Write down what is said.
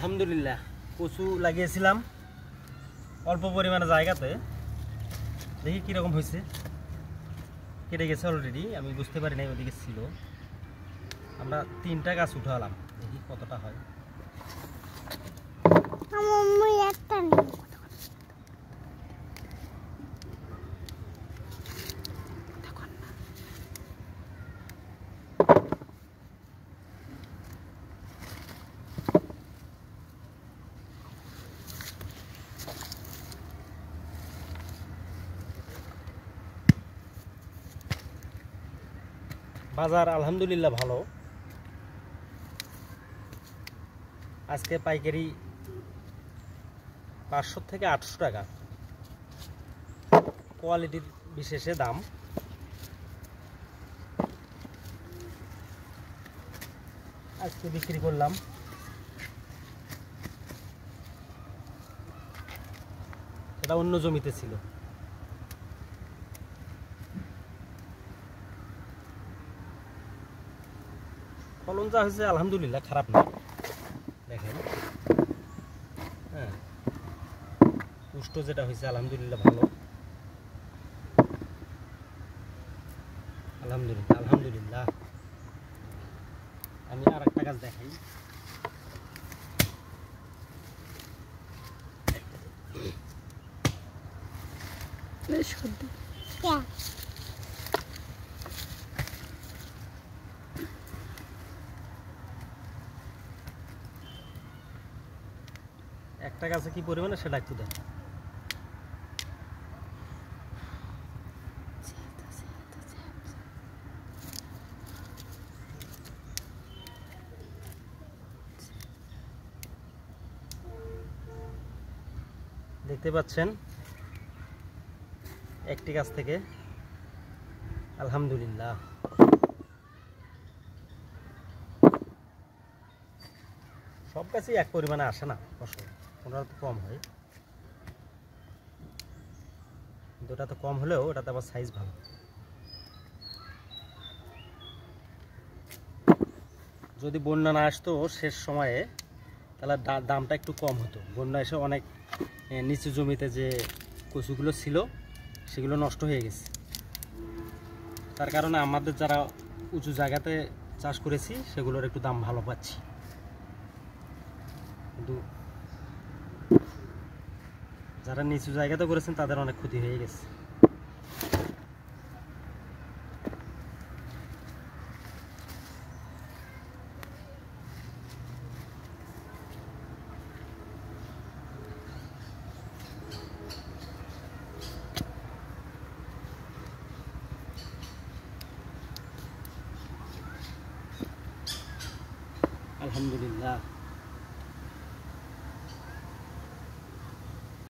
আলহামদুলিল্লাহ কচু লাগিয়েছিলাম অল্প পরিমাণে জায়গাতে, দেখি কিরকম হয়েছে। কেটে গেছে অলরেডি, আমি বুঝতে পারি নাই ওদিকে ছিল। আমরা 3টা গাছ উঠালাম, দেখি কতটা হয়। বাজার আলহামদুলিল্লাহ ভালো। আজকে পাইকারি 500 থেকে 800 টাকা, কোয়ালিটির বিশেষে দাম। আজকে বিক্রি করলাম। এটা অন্য জমিতে ছিল। ফলন যা হয়েছে আলহামদুলিল্লাহ খারাপ না, দেখেন। হ্যাঁ, পুষ্ট যেটা হয়েছে আলহামদুলিল্লাহ ভালো। আলহামদুলিল্লাহ আলহামদুলিল্লাহ। আমি আর একটা গাছ দেখাই। একটা গাছে কি পরিমাণে সেটা একটু দেখ। দেখতে পাচ্ছেন একটি গাছ থেকে আলহামদুলিল্লাহ। সব গাছই এক পরিমাণে আসে না ফসল, ওটা তো কম হয়, কিন্তু ওটা তো কম হলেও ওটাতে আবার সাইজ ভালো। যদি বন্যা না আসতো শেষ সময়ে, তাহলে দামটা একটু কম হতো। বন্যা এসে অনেক নিচু জমিতে যে কচুগুলো ছিল সেগুলো নষ্ট হয়ে গেছে। তার কারণে আমাদের যারা উঁচু জায়গাতে চাষ করেছি সেগুলোর একটু দাম ভালো পাচ্ছি, কিন্তু যারা নিচু জায়গাতে করেছেন তাদের অনেক ক্ষতি হয়ে গেছে। আলহামদুলিল্লাহ।